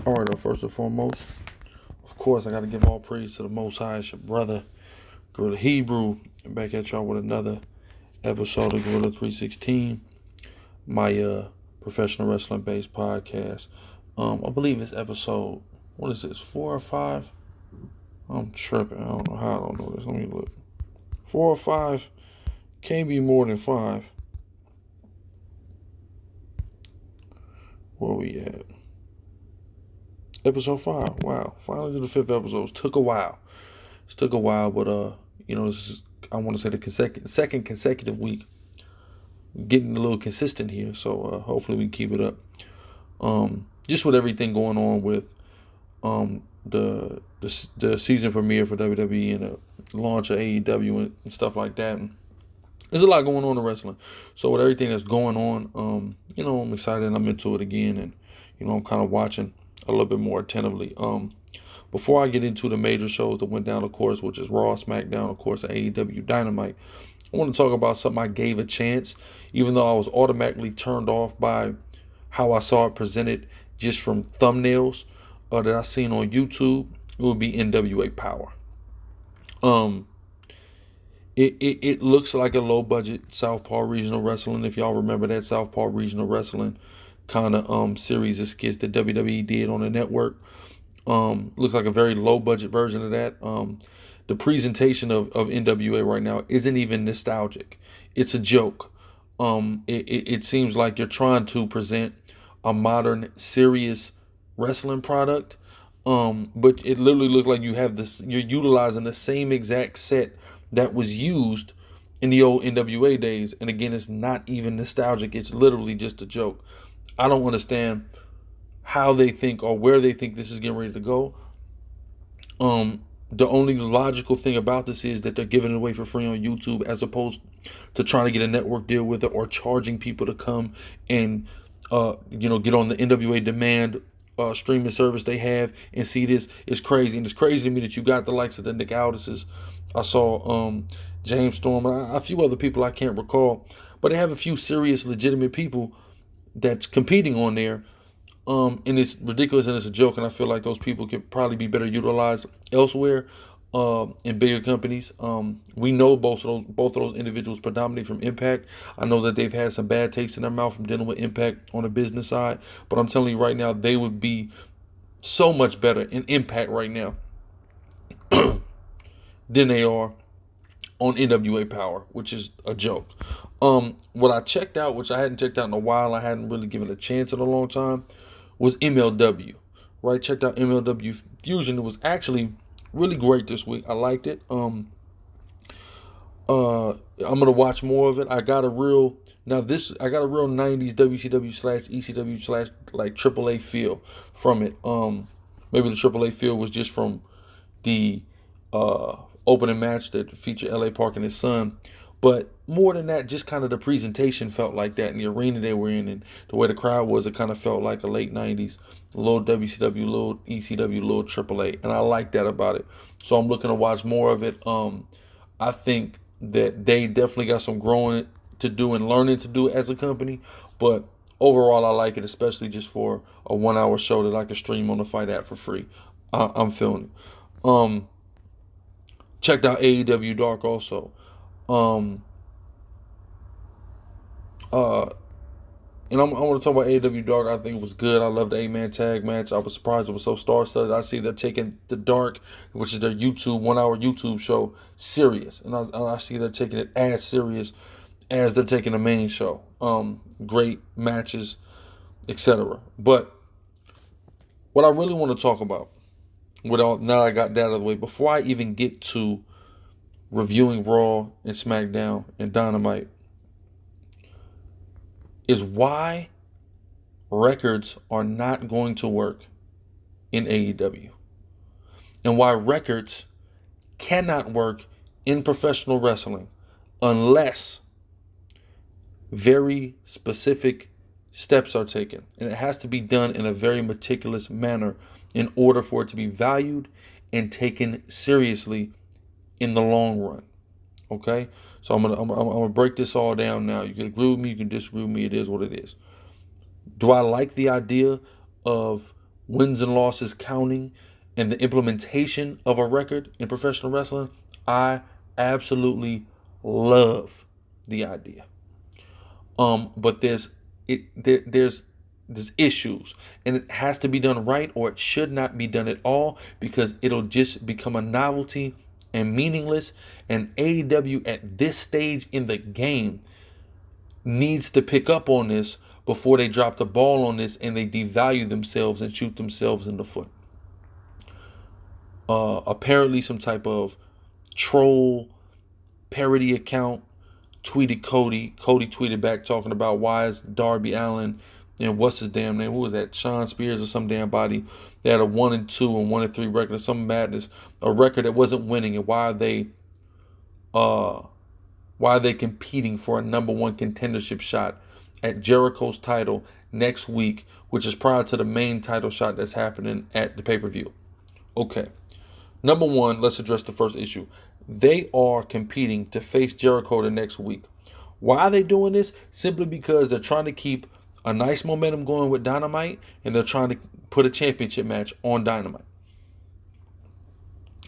All right, first and foremost, of course, I got to give all praise to the Most High. It's your brother, Guerrilla Hebrew, and back at y'all with another episode of Guerrilla 316, my professional wrestling based podcast. I believe it's episode, what is this, 4 or 5? I'm tripping. I don't know how I don't know this. Let me look. 4 or 5? Can't be more than 5. Where we at? Episode 5. Wow. Finally to the 5th episode. It took a while. But this is, I want to say the second consecutive week. Getting a little consistent here, so hopefully we can keep it up. Just with everything going on with the season premiere for WWE and the launch of AEW and stuff like that. And there's a lot going on in wrestling. So with everything that's going on, I'm excited and I'm into it again, and I'm kind of watching a little bit more attentively. Before I get into the major shows that went down, of course, which is Raw, SmackDown, of course, and AEW Dynamite, I want to talk about something I gave a chance, even though I was automatically turned off by how I saw it presented just from thumbnails that I seen on YouTube. It would be NWA Power. It looks like a low budget Southpaw Regional Wrestling. If y'all remember that Southpaw Regional Wrestling kind of series of skits that WWE did on the network. Looks like a very low budget version of that. The presentation of NWA right now isn't even nostalgic. It's a joke. It seems like you're trying to present a modern, serious wrestling product. But it literally looks like you're utilizing the same exact set that was used in the old NWA days. And again, it's not even nostalgic. It's literally just a joke. I don't understand how they think or where they think this is getting ready to go. The only logical thing about this is that they're giving it away for free on YouTube, as opposed to trying to get a network deal with it or charging people to come and get on the NWA Demand streaming service they have and see this. Is crazy. And it's crazy to me that you got the likes of the Nick Aldises. I saw James Storm and a few other people I can't recall, but they have a few serious, legitimate people that's competing on there. And it's ridiculous and it's a joke, and I feel like those people could probably be better utilized elsewhere in bigger companies. We know both of those individuals predominantly from Impact. I know that they've had some bad taste in their mouth from dealing with Impact on the business side, but I'm telling you right now, they would be so much better in Impact right now than they are on NWA Power, which is a joke. What I checked out, which I hadn't checked out in a while, I hadn't really given a chance in a long time, was MLW, right? Checked out MLW Fusion. It was actually really great this week. I liked it. I'm gonna watch more of it. I got a real 90s WCW / ECW / like AAA feel from it. Maybe the AAA feel was just from the opening match that featured LA Park and his son. But more than that, just kind of the presentation felt like that, and the arena they were in and the way the crowd was, it kind of felt like a late 90s, a little WCW, a little ECW, a little AAA. And I like that about it. So I'm looking to watch more of it. I think that they definitely got some growing to do and learning to do as a company. But overall, I like it, especially just for a 1-hour show that I can stream on the Fight app for free. I'm feeling it. Checked out AEW Dark also. And I want to talk about AEW Dark. I think it was good. I love the 8-man tag match. I was surprised it was so star-studded. I see they're taking the Dark, which is their 1-hour YouTube show, serious. And I see they're taking it as serious as they're taking the main show. Great matches, etc. But what I really want to talk about, now that I got that out of the way, before I even get to reviewing Raw and SmackDown and Dynamite, is why records are not going to work in AEW, and why records cannot work in professional wrestling unless very specific steps are taken, and it has to be done in a very meticulous manner in order for it to be valued and taken seriously in the long run. Okay, so I'm gonna break this all down now. You can agree with me, you can disagree with me. It is what it is. Do I like the idea of wins and losses counting, and the implementation of a record in professional wrestling, I absolutely love the idea. But there's issues, and it has to be done right, or it should not be done at all, because it'll just become a novelty and meaningless. And AEW at this stage in the game needs to pick up on this before they drop the ball on this and they devalue themselves and shoot themselves in the foot. Apparently some type of troll parody account tweeted Cody. Cody tweeted back talking about why is Darby Allin and what's his damn name? Who was that? Sean Spears or some damn body. They had a 1-2 and 1-3 record or some madness. A record that wasn't winning, and why are they competing for a #1 contendership shot at Jericho's title next week, which is prior to the main title shot that's happening at the pay-per-view. Okay. Number one, let's address the first issue. They are competing to face Jericho the next week. Why are they doing this? Simply because they're trying to keep a nice momentum going with Dynamite, and they're trying to put a championship match on Dynamite.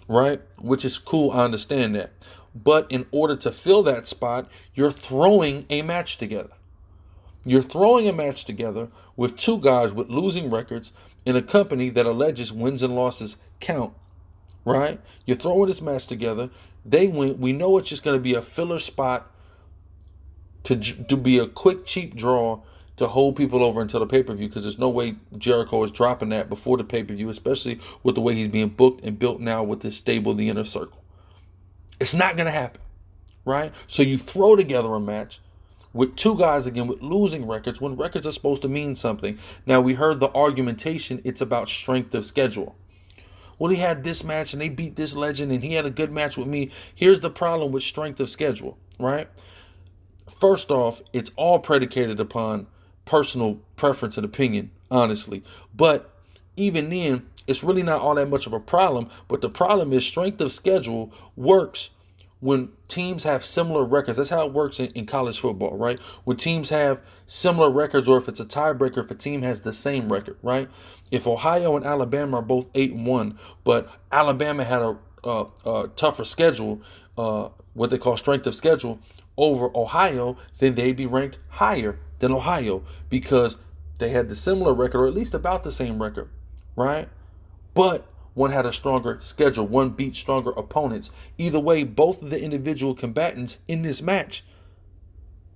Right? Which is cool, I understand that. But in order to fill that spot, you're throwing a match together. You're throwing a match together with two guys with losing records in a company that alleges wins and losses count. Right? You're throwing this match together. They win. We know it's just going to be a filler spot to be a quick, cheap draw to hold people over until the pay-per-view, because there's no way Jericho is dropping that before the pay-per-view, especially with the way he's being booked and built now with this stable, the Inner Circle. It's not going to happen, right? So you throw together a match with two guys, again, with losing records, when records are supposed to mean something. Now, we heard the argumentation, it's about strength of schedule. Well, he had this match and they beat this legend and he had a good match with me. Here's the problem with strength of schedule, right? First off, it's all predicated upon personal preference and opinion, honestly. But even then, it's really not all that much of a problem. But the problem is strength of schedule works when teams have similar records. That's how it works in college football, right? When teams have similar records, or if it's a tiebreaker, if a team has the same record, right? If Ohio and Alabama are both 8-1, but Alabama had a tougher schedule, what they call strength of schedule, over Ohio, then they'd be ranked higher than Ohio because they had the similar record, or at least about the same record, right? But one had a stronger schedule. One beat stronger opponents. Either way, both of the individual combatants in this match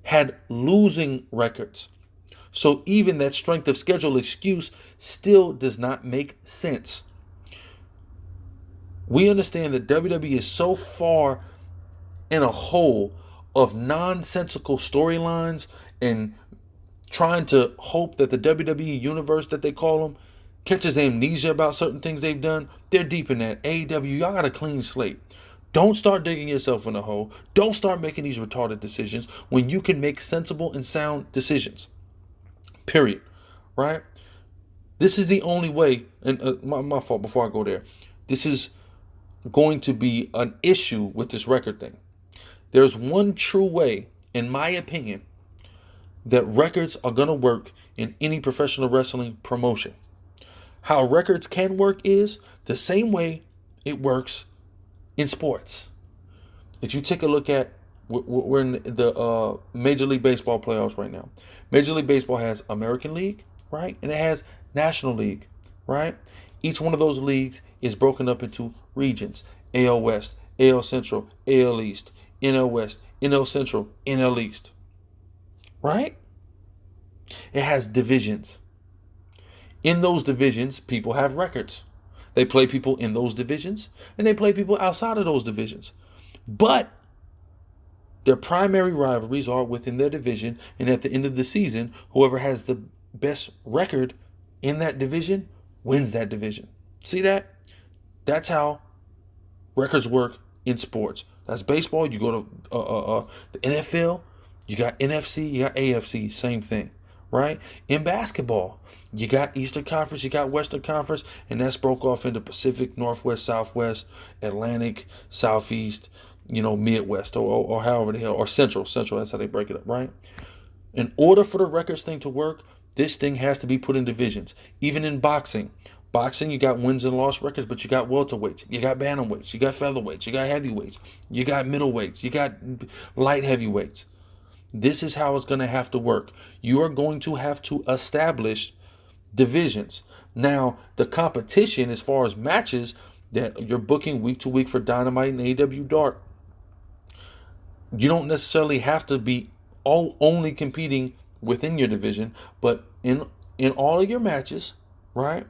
had losing records. So even that strength of schedule excuse still does not make sense. We understand that WWE is so far in a hole of nonsensical storylines and trying to hope that the WWE universe, that they call them, catches amnesia about certain things they've done. They're deep in that. AEW, y'all got a clean slate. Don't start digging yourself in a hole. Don't start making these retarded decisions when you can make sensible and sound decisions. Period. Right? This is the only way, and my fault before I go there. This is going to be an issue with this record thing. There's one true way, in my opinion, that records are going to work in any professional wrestling promotion. How records can work is the same way it works in sports. If you take a look at, we're in the Major League Baseball playoffs right now. Major League Baseball has American League, right? And it has National League, right? Each one of those leagues is broken up into regions. AL West, AL Central, AL East, NL West, NL Central, NL East. Right? It has divisions. In those divisions, people have records. They play people in those divisions, and they play people outside of those divisions. But their primary rivalries are within their division, and at the end of the season, whoever has the best record in that division wins that division. See that? That's how records work in sports. That's baseball. You go to the NFL, you got NFC, you got AFC, same thing. Right? In basketball, you got Eastern Conference, you got Western Conference, and that's broke off into Pacific, Northwest, Southwest, Atlantic, Southeast, Midwest, or however the hell, or Central, that's how they break it up, right? In order for the records thing to work, This thing has to be put in divisions. Even in boxing. Boxing, you got wins and loss records, but you got welterweights, you got bantamweights, you got featherweights, you got heavyweights, you got middleweights, you got light heavyweights. This is how it's going to have to work. You are going to have to establish divisions. Now, the competition as far as matches that you're booking week to week for Dynamite and AEW Dark, you don't necessarily have to be only competing within your division, but in all of your matches, right?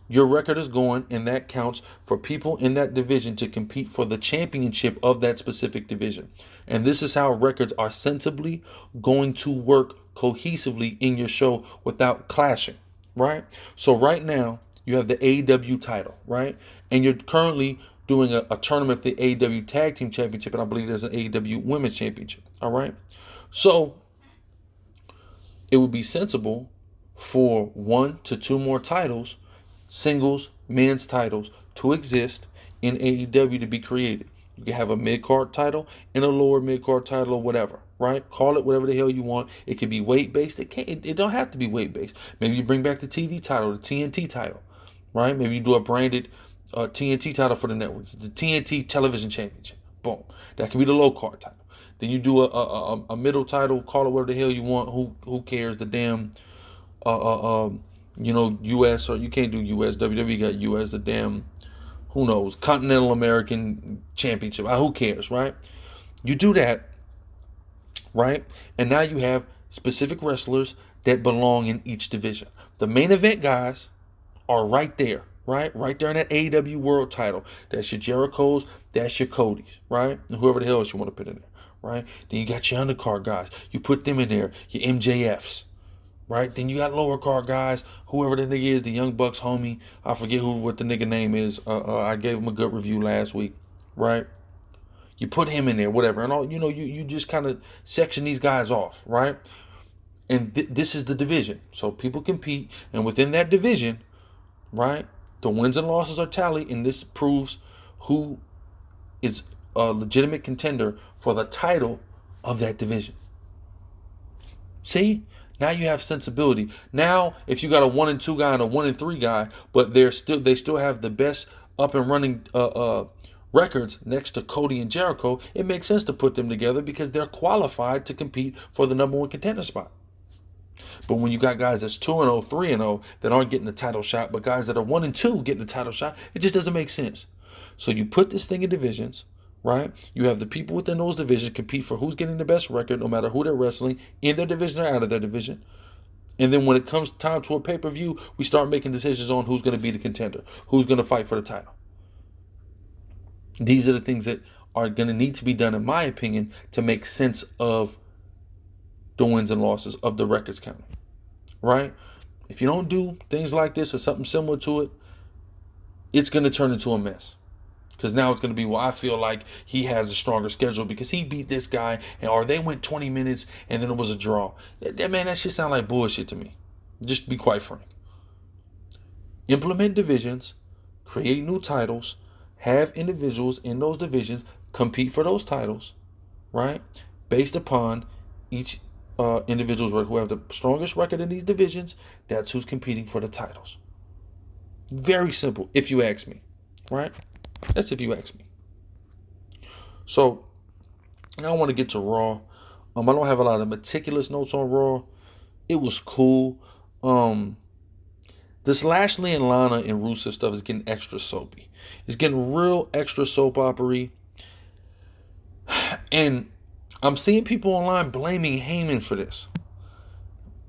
Your record is going, and that counts for people in that division to compete for the championship of that specific division. And this is how records are sensibly going to work cohesively in your show without clashing, right? So right now, you have the AEW title, right? And you're currently doing a tournament for the AEW Tag Team Championship, and I believe there's an AEW Women's Championship, all right? So it would be sensible for 1 to 2 more titles, singles, men's titles, to exist in AEW to be created. You can have a mid-card title and a lower mid-card title or whatever, right? Call it whatever the hell you want. It can be weight-based. It don't have to be weight-based. Maybe you bring back the TV title, the TNT title, right? Maybe you do a branded TNT title for the networks, the TNT Television Championship. Boom. That can be the low-card title. Then you do a middle title, call it whatever the hell you want. Who cares? The damn US, or you can't do US. WWE got US, the damn, who knows, Continental American Championship. Who cares, right? You do that, right? And now you have specific wrestlers that belong in each division. The main event guys are right there, right? Right there in that AEW World title. That's your Jerichos, that's your Codys, right? And whoever the hell else you want to put in there, right? Then you got your undercard guys. You put them in there, your MJFs. Right? Then you got lower card guys, whoever the nigga is, the Young Bucks homie. I forget what the nigga name is. I gave him a good review last week. Right? You put him in there, whatever. And all you just kind of section these guys off, right? And this is the division. So people compete, and within that division, right, the wins and losses are tallied, and this proves who is a legitimate contender for the title of that division. See? Now you have sensibility. Now, if you got a 1 and 2 guy and a 1 and 3 guy, but they still have the best up and running records next to Cody and Jericho, it makes sense to put them together because they're qualified to compete for the number 1 contender spot. But when you got guys that's 2-0, 3-0 that aren't getting the title shot, but guys that are 1 and 2 getting the title shot, it just doesn't make sense. So you put this thing in divisions. Right? You have the people within those divisions compete for who's getting the best record, no matter who they're wrestling, in their division or out of their division. And then when it comes time to a pay-per-view, we start making decisions on who's going to be the contender, who's going to fight for the title. These are the things that are going to need to be done, in my opinion, to make sense of the wins and losses of the records counting. Right? If you don't do things like this or something similar to it, it's going to turn into a mess. Because now it's going to be, well, I feel like he has a stronger schedule because he beat this guy, or they went 20 minutes and then it was a draw. That shit sound like bullshit to me. Just to be quite frank. Implement divisions, create new titles, have individuals in those divisions compete for those titles, right? Based upon each individual's record. Who have the strongest record in these divisions, that's who's competing for the titles. Very simple, if you ask me, right? That's if you ask me. So, now I want to get to Raw. I don't have a lot of meticulous notes on Raw. It was cool. This Lashley and Lana and Rusev stuff is getting extra soapy. It's getting real extra soap opera-y. And I'm seeing people online blaming Heyman for this.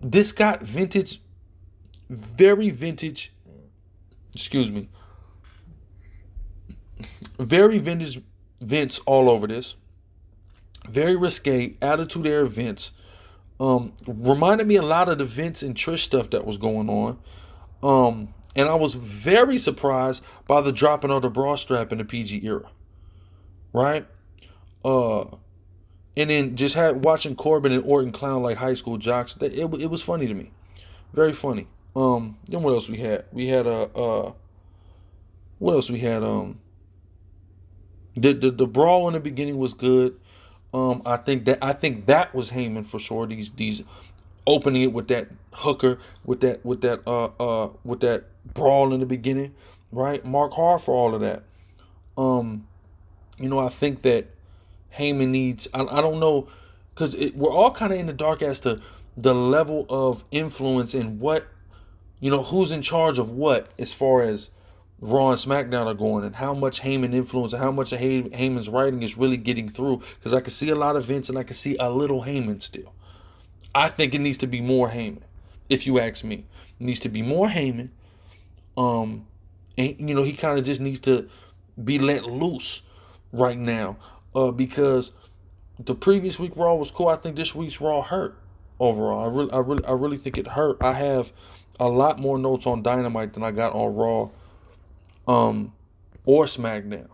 This got vintage, very vintage, very vintage Vince all over this. Very risque, attitude era Vince. Reminded me a lot of the Vince and Trish stuff that was going on. And I was very surprised by the dropping of the bra strap in the PG era. Right? And then just watching Corbin and Orton clown like high school jocks. It was funny to me. Very funny. Then what else we had? We had what else we had? The brawl in the beginning was good. I think that was Heyman for sure. These opening it with that hooker, with that brawl in the beginning, right? Mark hard for all of that. I think that Heyman needs. I don't know, because we're all kind of in the dark as to the level of influence and what, who's in charge of what as far as Raw and SmackDown are going, and how much Heyman influence and how much of Heyman's writing is really getting through. Because I can see a lot of Vince and I can see a little Heyman still. I think it needs to be more Heyman, if you ask me. It needs to be more Heyman. And he kind of just needs to be let loose right now, because the previous week Raw was cool. I think this week's Raw hurt overall. I really think it hurt. I have a lot more notes on Dynamite than I got on Raw, or SmackDown.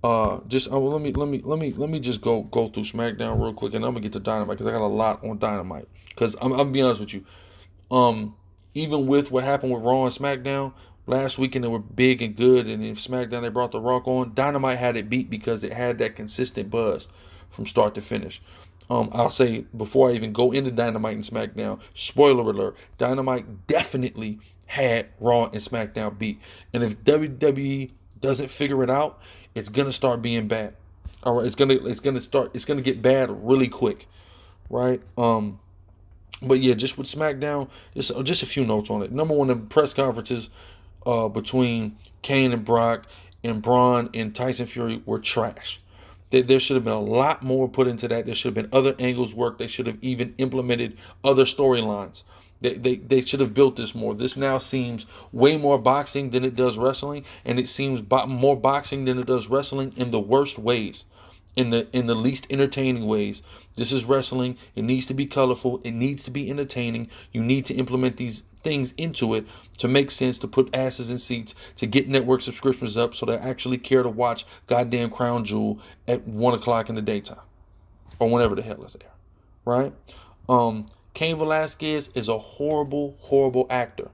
Let me just go through SmackDown real quick, and I'm gonna get to Dynamite because I got a lot on Dynamite. Because I'm gonna be honest with you, even with what happened with Raw and SmackDown last weekend, they were big and good, and in SmackDown they brought The Rock on. Dynamite had it beat because it had that consistent buzz from start to finish. I'll say, before I even go into Dynamite and SmackDown, spoiler alert, Dynamite definitely had Raw and SmackDown beat. And if WWE doesn't figure it out, it's gonna start being bad. All right, it's gonna get bad really quick, right? But yeah, just with SmackDown, just a few notes on it. Number one, the press conferences between Kane and Brock and Braun and Tyson Fury were trash. There should have been a lot more put into that. There should have been other angles worked. They should have even implemented other storylines. They should have built this more. This now seems way more boxing than it does wrestling, and it seems more boxing than it does wrestling in the worst ways, in the least entertaining ways. This is wrestling. It needs to be colorful. It needs to be entertaining. You need to implement these things into it to make sense, to put asses in seats, to get network subscriptions up so they actually care to watch goddamn Crown Jewel at 1 o'clock in the daytime or whenever the hell is there, right? Cain Velasquez is a horrible, horrible actor.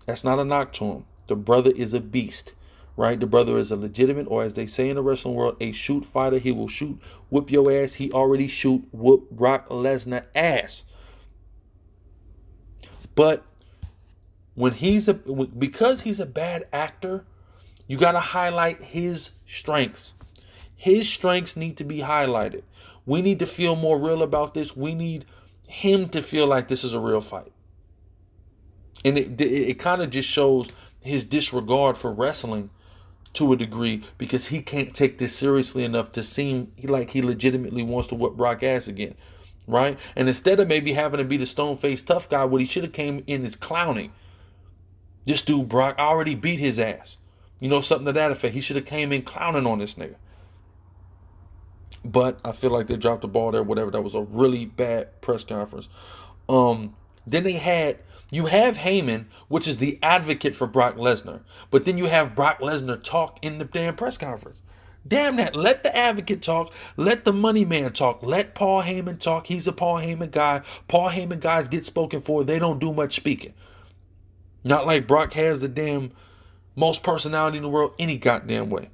That's not a knock to him. The brother is a beast, right? The brother is a legitimate, or as they say in the wrestling world, a shoot fighter. He will shoot, whoop your ass. He already whoop Brock Lesnar ass. But because he's a bad actor, you got to highlight his strengths. His strengths need to be highlighted. We need to feel more real about this. We need him to feel like this is a real fight. And it kind of just shows his disregard for wrestling to a degree, because he can't take this seriously enough to seem like he legitimately wants to whip Brock ass again, right? And instead of maybe having to be the stone-faced tough guy, what he should have came in is clowning. This dude Brock already beat his ass. Something to that effect. He should have came in clowning on this nigga. But I feel like they dropped the ball there, whatever. That was a really bad press conference. Then you have Heyman, which is the advocate for Brock Lesnar. But then you have Brock Lesnar talk in the damn press conference. Damn that. Let the advocate talk. Let the money man talk. Let Paul Heyman talk. He's a Paul Heyman guy. Paul Heyman guys get spoken for. They don't do much speaking. Not like Brock has the damn most personality in the world any goddamn way.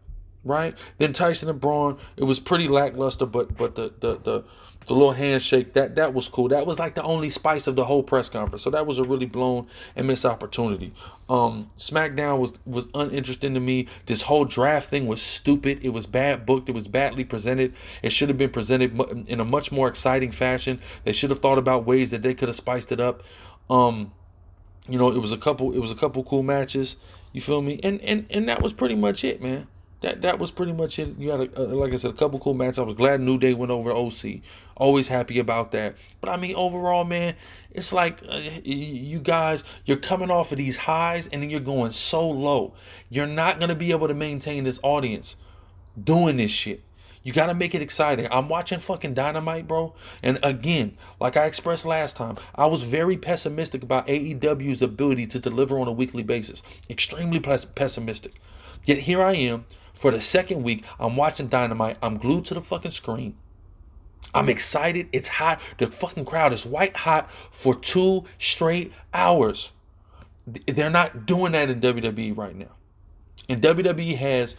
Right? Then Tyson and Braun, it was pretty lackluster, but the little handshake, that was cool. That was like the only spice of the whole press conference. So that was a really blown and missed opportunity. SmackDown was uninteresting to me. This whole draft thing was stupid. It was bad booked. It was badly presented. It should have been presented in a much more exciting fashion. They should have thought about ways that they could have spiced it up. It was a couple cool matches. You feel me? And that was pretty much it, man. That was pretty much it. You had, like I said, a couple cool matches. I was glad New Day went over to OC. Always happy about that. But I mean, overall, man, it's like you guys, you're coming off of these highs and then you're going so low. You're not going to be able to maintain this audience doing this shit. You got to make it exciting. I'm watching fucking Dynamite, bro. And again, like I expressed last time, I was very pessimistic about AEW's ability to deliver on a weekly basis. Extremely pessimistic. Yet here I am. For the second week, I'm watching Dynamite. I'm glued to the fucking screen. I'm excited. It's hot. The fucking crowd is white hot for 2 straight hours. They're not doing that in WWE right now. And WWE has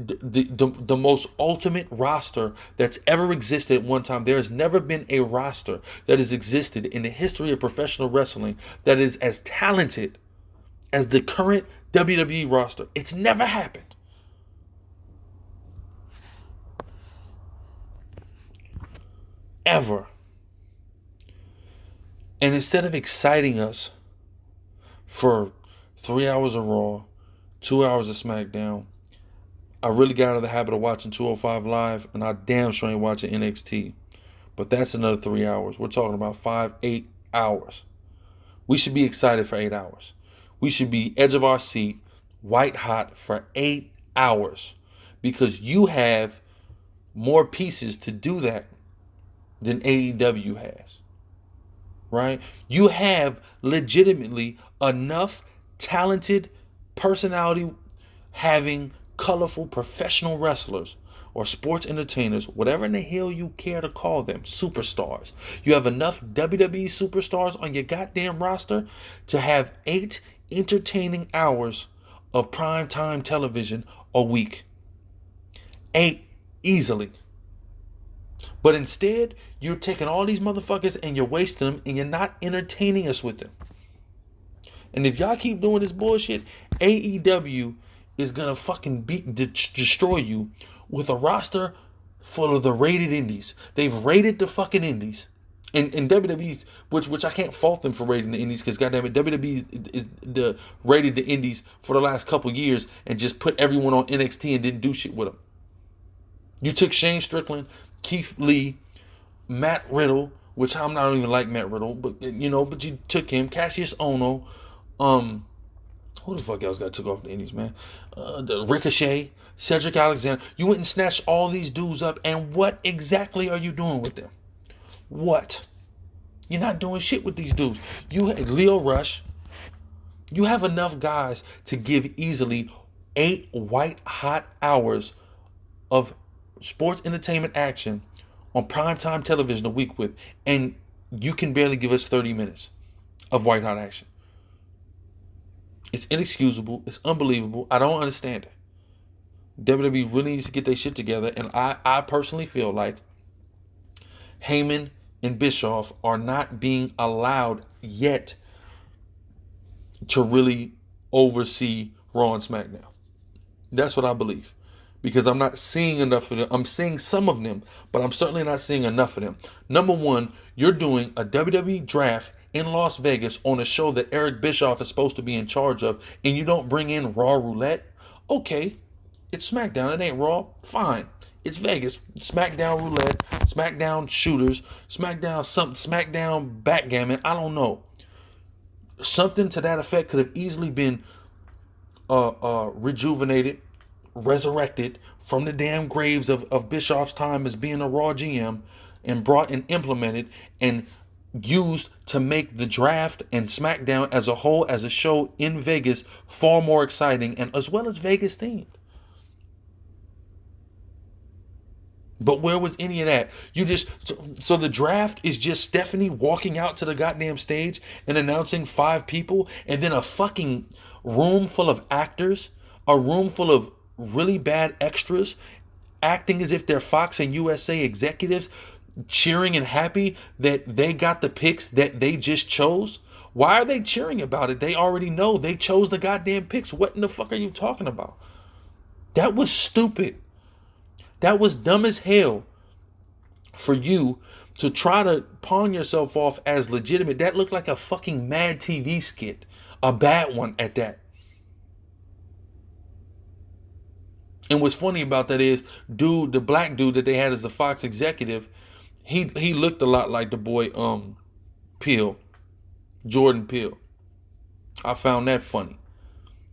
the most ultimate roster that's ever existed at one time. There has never been a roster that has existed in the history of professional wrestling that is as talented as the current WWE roster. It's never happened. Ever. And instead of exciting us for 3 hours of Raw, 2 hours of SmackDown, I really got out of the habit of watching 205 Live, and I damn sure ain't watching NXT. But that's another 3 hours. We're talking about 8 hours. We should be excited for 8 hours. We should be edge of our seat, white hot for 8 hours. Because you have more pieces to do that than AEW has. Right? You have legitimately enough talented, personality having, colorful professional wrestlers or sports entertainers, whatever in the hell you care to call them, superstars. You have enough WWE superstars on your goddamn roster to have 8 entertaining hours of primetime television a week. 8 easily. But instead, you're taking all these motherfuckers and you're wasting them and you're not entertaining us with them. And if y'all keep doing this bullshit, AEW is gonna fucking destroy you with a roster full of the rated indies. They've rated the fucking indies. And WWE's, which I can't fault them for rating the indies, because goddamn it, WWE rated the indies for the last couple years and just put everyone on NXT and didn't do shit with them. You took Shane Strickland, Keith Lee, Matt Riddle, which I'm not even like Matt Riddle, but you took him, Cassius Ohno, who the fuck else got took off the indies, man? The Ricochet, Cedric Alexander. You went and snatched all these dudes up, and what exactly are you doing with them? What? You're not doing shit with these dudes. You had Leo Rush. You have enough guys to give easily 8 white hot hours of sports entertainment action on primetime television a week with, and you can barely give us 30 minutes of white hot action. It's inexcusable. It's unbelievable. I don't understand it. WWE really needs to get their shit together, and I personally feel like Heyman and Bischoff are not being allowed yet to really oversee Raw and SmackDown. That's what I believe. Because I'm not seeing enough of them. I'm seeing some of them, but I'm certainly not seeing enough of them. Number one, you're doing a WWE draft in Las Vegas on a show that Eric Bischoff is supposed to be in charge of, and you don't bring in Raw Roulette? Okay, it's SmackDown. It ain't Raw. Fine. It's Vegas. SmackDown Roulette, SmackDown Shooters, SmackDown Backgammon. I don't know. Something to that effect could have easily been rejuvenated, resurrected from the damn graves of Bischoff's time as being a Raw GM, and brought and implemented and used to make the draft and SmackDown as a whole, as a show in Vegas, far more exciting and as well as Vegas themed. But where was any of that? So the draft is just Stephanie walking out to the goddamn stage and announcing 5 people, and then a fucking room full of actors, a room full of really bad extras, acting as if they're Fox and USA executives, cheering and happy that they got the picks that they just chose. Why are they cheering about it? They already know they chose the goddamn picks. What in the fuck are you talking about? That was stupid. That was dumb as hell for you to try to pawn yourself off as legitimate. That looked like a fucking Mad TV skit. A bad one at that. And what's funny about that is, the black dude that they had as the Fox executive, he looked a lot like the boy Peele, Jordan Peele. I found that funny.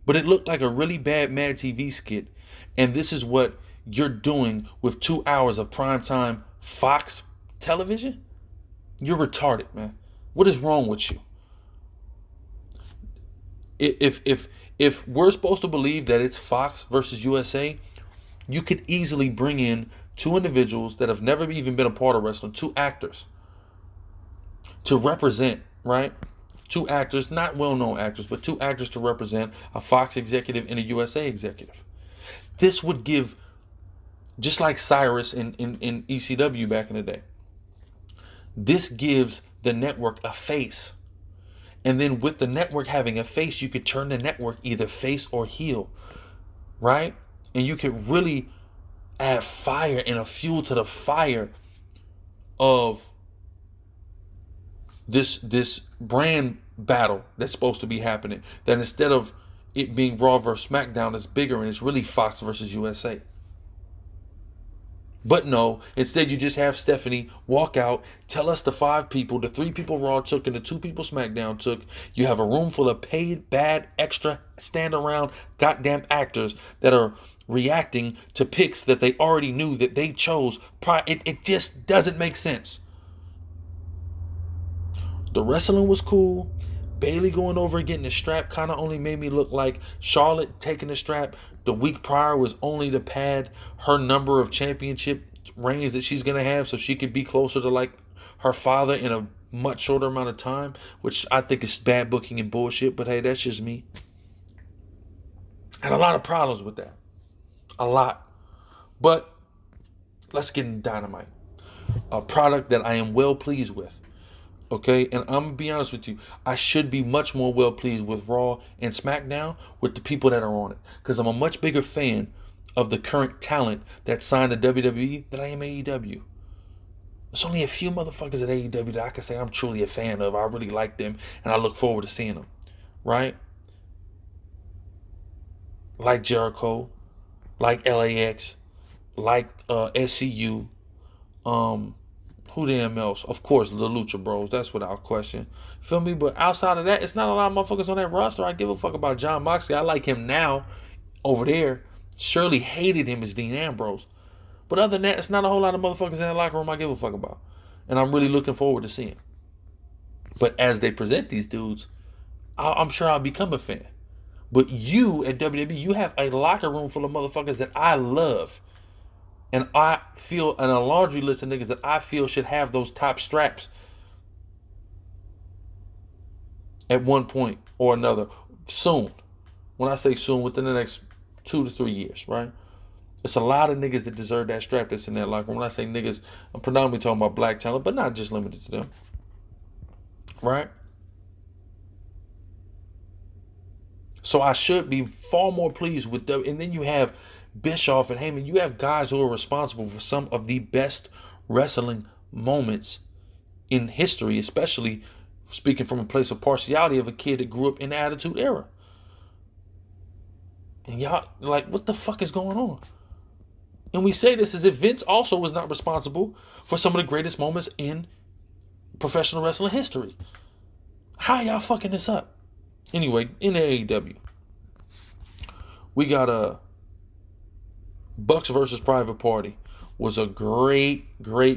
But it looked like a really bad Mad TV skit. And this is what you're doing with 2 hours of primetime Fox television? You're retarded, man. What is wrong with you? If we're supposed to believe that it's Fox versus USA, you could easily bring in 2 individuals that have never even been a part of wrestling, 2 actors, to represent, right? 2 actors, not well-known actors, but 2 actors to represent a Fox executive and a USA executive. This would give, just like Cyrus in ECW back in the day, this gives the network a face. And then with the network having a face, you could turn the network either face or heel, right? And you could really add fire and a fuel to the fire of this brand battle that's supposed to be happening. That instead of it being Raw versus SmackDown, it's bigger and it's really Fox versus USA. But no, instead you just have Stephanie walk out, tell us the 5 people, the 3 people Raw took and the 2 people SmackDown took. You have a room full of paid, bad, extra, stand around goddamn actors that are reacting to picks that they already knew that they chose. It just doesn't make sense. The wrestling was cool. Bayley going over and getting the strap kind of only made me look like Charlotte taking the strap the week prior was only to pad her number of championship reigns that she's going to have so she could be closer to like her father in a much shorter amount of time, which I think is bad booking and bullshit, but hey, that's just me. I had a lot of problems with that. A lot. But let's get into Dynamite. A product that I am well pleased with. Okay, and I'm going to be honest with you, I should be much more well pleased with Raw and SmackDown with the people that are on it. Because I'm a much bigger fan of the current talent that signed to WWE than I am AEW. There's only a few motherfuckers at AEW that I can say I'm truly a fan of. I really like them and I look forward to seeing them. Right? Like Jericho, like LAX, like SCU, who damn else? Of course, the Lucha Bros. That's without question. Feel me? But outside of that, it's not a lot of motherfuckers on that roster. I give a fuck about Jon Moxley. I like him now over there. Shirley hated him as Dean Ambrose. But other than that, it's not a whole lot of motherfuckers in that locker room I give a fuck about. And I'm really looking forward to seeing. But as they present these dudes, I'm sure I'll become a fan. But you at WWE, you have a locker room full of motherfuckers that I love. And I feel, and a laundry list of niggas that I feel should have those top straps at one point or another soon. When I say soon, within the next 2 to 3 years, right? It's a lot of niggas that deserve that strap that's in that locker room. When I say niggas, I'm predominantly talking about black talent, but not just limited to them, right? So I should be far more pleased with them. And then you have Bischoff and Heyman. You have guys who are responsible for some of the best wrestling moments in history, especially speaking from a place of partiality of a kid that grew up in the Attitude Era. And y'all, like, what the fuck is going on? And we say this as if Vince also was not responsible for some of the greatest moments in professional wrestling history. How y'all fucking this up? Anyway, in the AEW, we got a Bucks versus Private Party was a great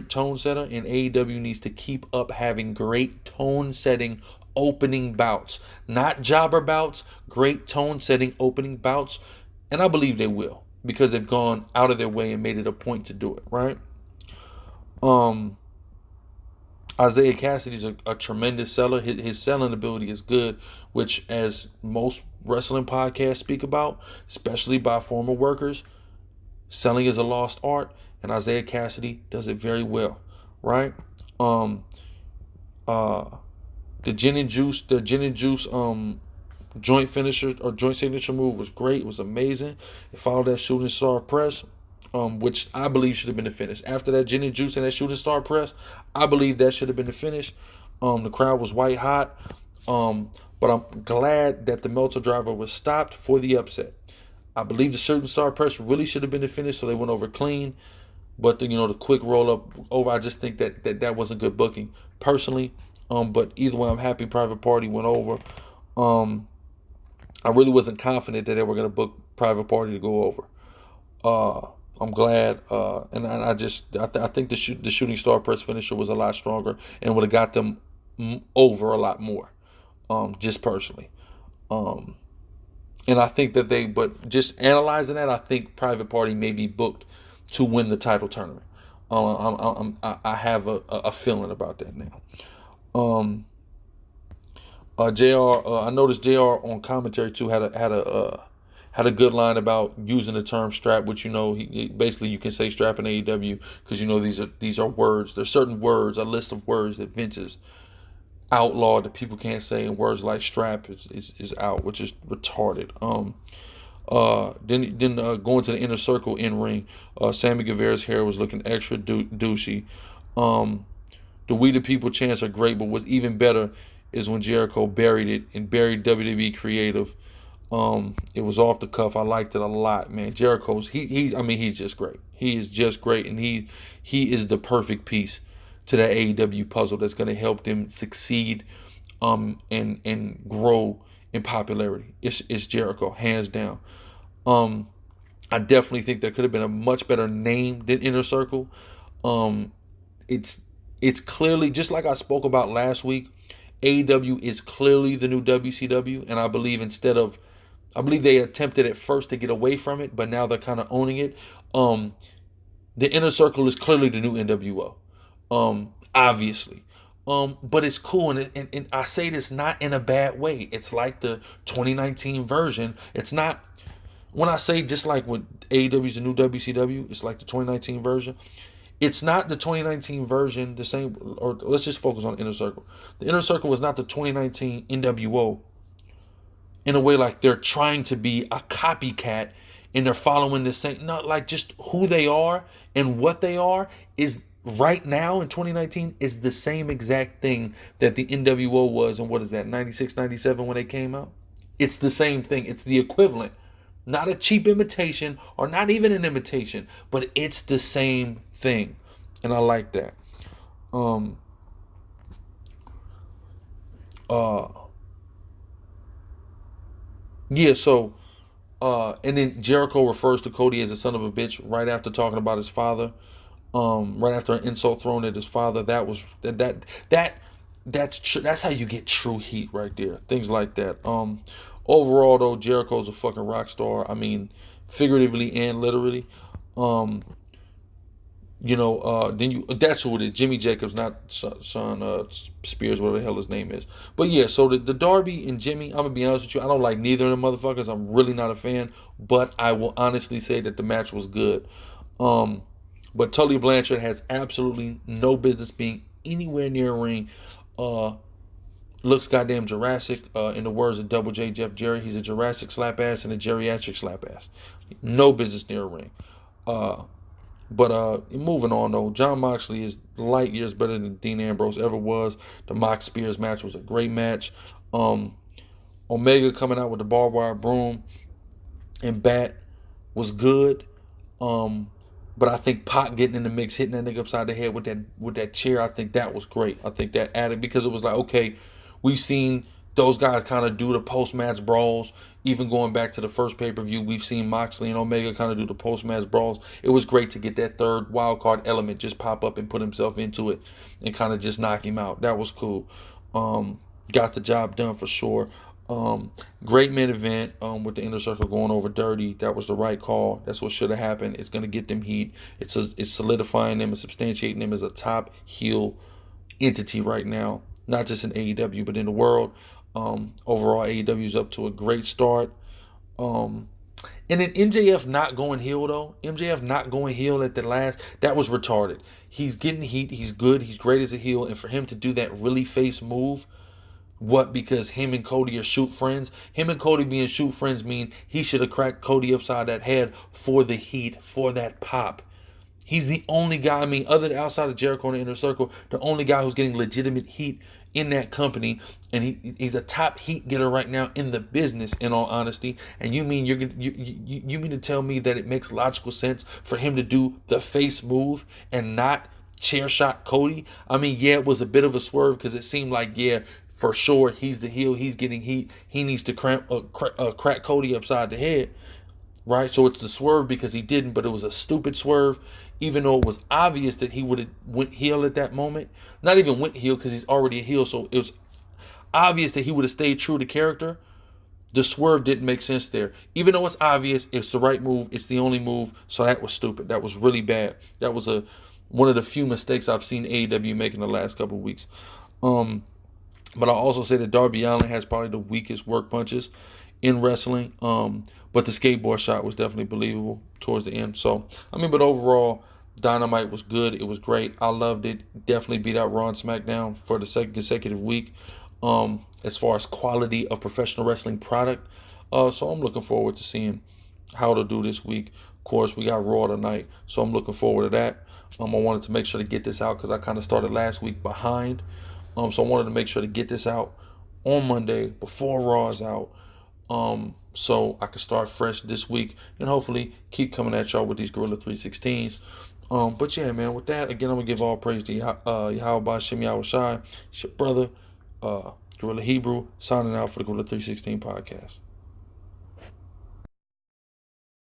tone setter, and AEW needs to keep up having great tone setting opening bouts. Not jobber bouts, great tone setting opening bouts. And I believe they will, because they've gone out of their way and made it a point to do it, right? Isaiah Cassidy's a tremendous seller. His selling ability is good, which, as most wrestling podcasts speak about, especially by former workers, selling is a lost art, and Isaiah Cassidy does it very well, right? The gin and juice joint finisher or joint signature move was great. It was amazing. It followed that shooting star press, which I believe should have been the finish. After that gin and juice and that shooting star press, I believe that should have been the finish. The crowd was white hot. But I'm glad that the Meltzer driver was stopped for the upset. I believe the shooting star press really should have been the finish, so they went over clean. But the quick roll up over, I just think that wasn't good booking personally. But either way, I'm happy Private Party went over. I really wasn't confident that they were going to book Private Party to go over. I'm glad, and I think the shooting star press finisher was a lot stronger and would have got them over a lot more, just personally. And I think that but just analyzing that, I think Private Party may be booked to win the title tournament. I have a feeling about that now. JR, I noticed JR on commentary too had a Had a good line about using the term strap, which basically you can say strap in AEW because these are words. There's certain words, a list of words that Vince has outlawed that people can't say, and words like strap is out, which is retarded. Then going to the inner circle in ring, Sammy Guevara's hair was looking extra douchey. The We the People chants are great, but what's even better is when Jericho buried it and buried WWE creative. It was off the cuff. I liked it a lot, man. Jericho's he's just great. He is just great, and he is the perfect piece to that AEW puzzle that's going to help them succeed, and grow in popularity. It's Jericho, hands down. I definitely think there could have been a much better name than Inner Circle. It's clearly, just like I spoke about last week, AEW is clearly the new WCW, and I believe they attempted at first to get away from it, but now they're kind of owning it. The Inner Circle is clearly the new NWO, obviously. But it's cool, and I say this not in a bad way. It's like the 2019 version. It's not, when I say just like when AEW is the new WCW, it's like the 2019 version. It's not the 2019 version, the same, or let's just focus on Inner Circle. The Inner Circle was not the 2019 NWO in a way like they're trying to be a copycat and they're following the same, not like just who they are and what they are is right now in 2019 is the same exact thing that the NWO was in, what is that, 96, 97 when they came out? It's the same thing. It's the equivalent. Not a cheap imitation or not even an imitation, but it's the same thing. And I like that. Yeah, so and then Jericho refers to Cody as a son of a bitch right after talking about his father. Right after an insult thrown at his father. That's how you get true heat right there. Things like that. Overall though, Jericho's a fucking rock star. I mean, figuratively and literally. That's who it is. Jimmy Jacobs, not Sean Spears, whatever the hell his name is. But yeah, so the Darby and Jimmy, I'm gonna be honest with you, I don't like neither of them motherfuckers. I'm really not a fan, but I will honestly say that the match was good. But Tully Blanchard has absolutely no business being anywhere near a ring. Looks goddamn Jurassic. In the words of Double J Jeff Jarrett, he's a Jurassic slap ass and a geriatric slap ass. No business near a ring. But moving on though, Jon Moxley is light years better than Dean Ambrose ever was. The Mox Spears match was a great match. Omega coming out with the barbed wire broom and bat was good. But I think Pac getting in the mix, hitting that nigga upside the head with that chair, I think that was great. I think that added, because it was like, okay, we've seen those guys kind of do the post-match brawls. Even going back to the first pay-per-view, we've seen Moxley and Omega kind of do the post-match brawls. It was great to get that third wild card element just pop up and put himself into it and kind of just knock him out. That was cool. Got the job done for sure. Great main event with the Inner Circle going over Dirty. That was the right call. That's what should have happened. It's going to get them heat. It's solidifying them and substantiating them as a top heel entity right now. Not just in AEW, but in the world. Overall, AEW's up to a great start. And then MJF not going heel, though. MJF not going heel at the last. That was retarded. He's getting heat. He's good. He's great as a heel. And for him to do that really face move, what? Because him and Cody are shoot friends. Him and Cody being shoot friends mean he should have cracked Cody upside that head for the heat, for that pop. He's the only guy, other than outside of Jericho in the Inner Circle, the only guy who's getting legitimate heat in that company, and he's a top heat getter right now in the business, in all honesty. And you mean you mean to tell me that it makes logical sense for him to do the face move and not chair shot Cody? Yeah, it was a bit of a swerve because it seemed like, yeah, for sure he's the heel, he's getting heat, he needs to crack Cody upside the head, right? So it's the swerve because he didn't, but it was a stupid swerve, even though it was obvious that he would have went heel at that moment. Not even went heel because he's already a heel, so it was obvious that he would have stayed true to character. The swerve didn't make sense there. Even though it's obvious, it's the right move, it's the only move, so that was stupid. That was really bad. That was one of the few mistakes I've seen AEW make in the last couple of weeks. But I'll also say that Darby Allin has probably the weakest work punches in wrestling. But the skateboard shot was definitely believable towards the end. So, I mean, but overall, Dynamite was good. It was great. I loved it. Definitely beat out Raw and SmackDown for the second consecutive week. As far as quality of professional wrestling product. So I'm looking forward to seeing how to do this week. Of course, we got Raw tonight, so I'm looking forward to that. I wanted to make sure to get this out because I kind of started last week behind. So I wanted to make sure to get this out on Monday before Raw is out. So I can start fresh this week and hopefully keep coming at y'all with these Gorilla 316s. But yeah, man, with that, again, I'm going to give all praise to Yahweh Shem Yahweh Shai. It's your brother, Guerrilla Hebrew, signing out for the Gorilla 316 podcast.